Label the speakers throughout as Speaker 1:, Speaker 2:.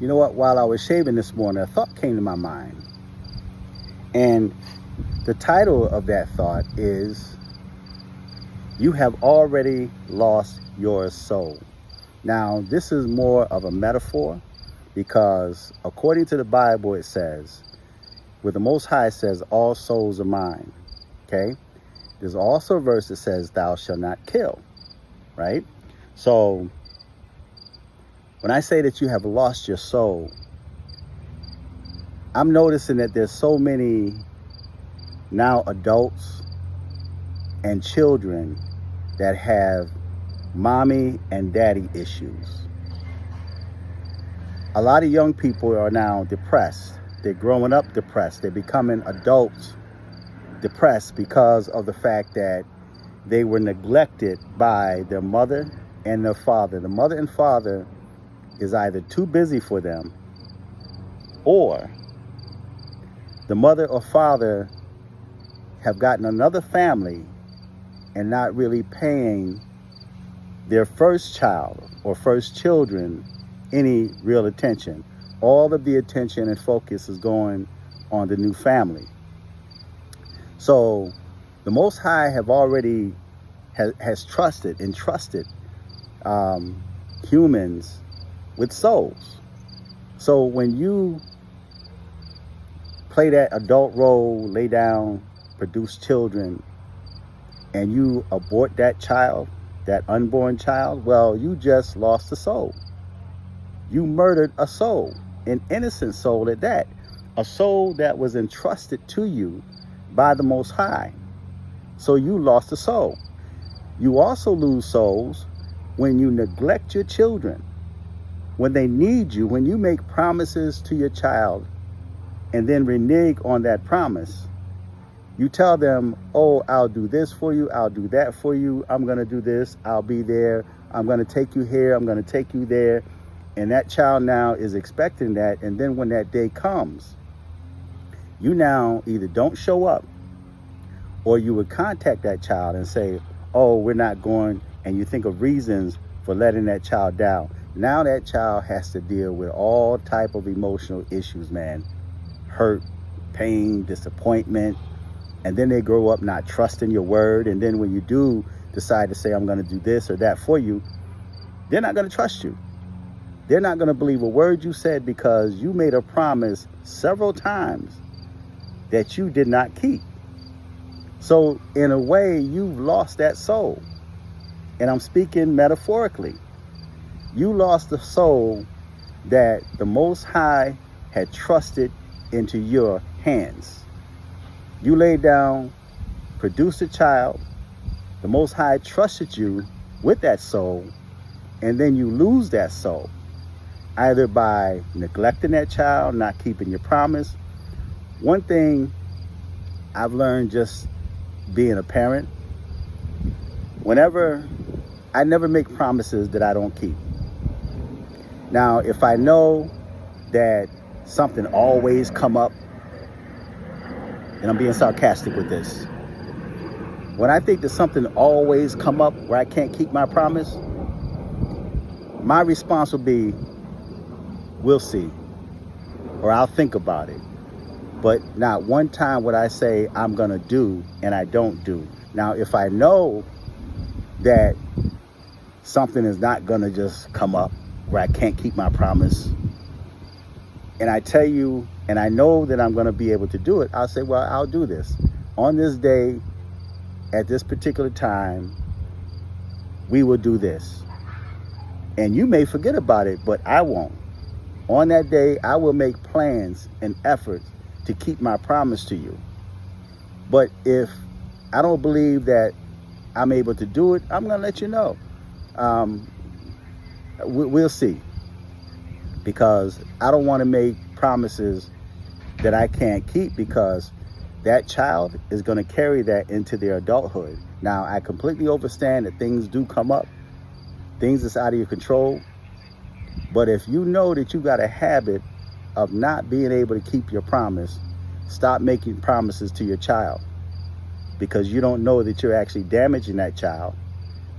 Speaker 1: You know what? While I was shaving this morning, a thought came to my mind. And the title of that thought is, You Have Already Lost Your Soul. Now, this is more of a metaphor because according to the Bible, it says, where the Most High says, all souls are mine. Okay? There's also a verse that says, thou shalt not kill. Right? So, when I say that you have lost your soul, I'm noticing that there's so many now adults and children that have mommy and daddy issues. A lot of young people are now depressed. They're growing up depressed. They're becoming adults depressed because of the fact that they were neglected by their mother and their father. The mother and father is either too busy for them, or the mother or father have gotten another family and not really paying their first child or first children any real attention. All of the attention and focus is going on the new family. So the Most High have already has trusted, entrusted humans with souls. So when you play that adult role, lay down, produce children, and you abort that child, that unborn child, well, you just lost a soul. You murdered a soul, an innocent soul at that, a soul that was entrusted to you by the Most High. So you lost a soul. You also lose souls when you neglect your children, when they need you, when you make promises to your child and then renege on that promise. You tell them, oh, I'll do this for you, I'll do that for you, I'm going to do this, I'll be there, I'm going to take you here, I'm going to take you there. And that child now is expecting that. And then when that day comes, you now either don't show up, or you would contact that child and say, oh, we're not going, and you think of reasons for letting that child down. Now that child has to deal with all type of emotional issues, man. Hurt, pain, disappointment. And then they grow up not trusting your word. And then when you do decide to say, I'm going to do this or that for you, they're not going to trust you. They're not going to believe a word you said because you made a promise several times that you did not keep. So in a way, you've lost that soul. And I'm speaking metaphorically. You lost the soul that the Most High had trusted into your hands. You laid down, produced a child. The Most High trusted you with that soul, and then you lose that soul, either by neglecting that child, not keeping your promise. One thing I've learned just being a parent, I never make promises that I don't keep. Now, if I know that something always come up, and I'm being sarcastic with this, when I think that something always come up where I can't keep my promise, my response will be, we'll see, or I'll think about it. But not one time would I say I'm gonna do and I don't do. Now, if I know that something is not gonna just come up where I can't keep my promise, and I tell you, and I know that I'm gonna be able to do it, I'll say, well, I'll do this. On this day, at this particular time, we will do this. And you may forget about it, but I won't. On that day, I will make plans and efforts to keep my promise to you. But if I don't believe that I'm able to do it, I'm gonna let you know. We'll see. Because I don't want to make promises that I can't keep, because that child is going to carry that into their adulthood. Now, I completely understand that things do come up, things that's out of your control. But if you know that you got a habit of not being able to keep your promise, stop making promises to your child, because you don't know that you're actually damaging that child.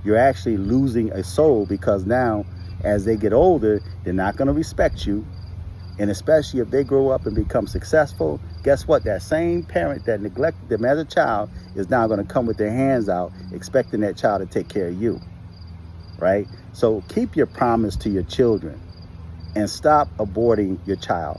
Speaker 1: You're actually losing a soul, because now as they get older, they're not going to respect you. And especially if they grow up and become successful, guess what? That same parent that neglected them as a child is now going to come with their hands out, expecting that child to take care of you, right? So keep your promise to your children and stop aborting your child.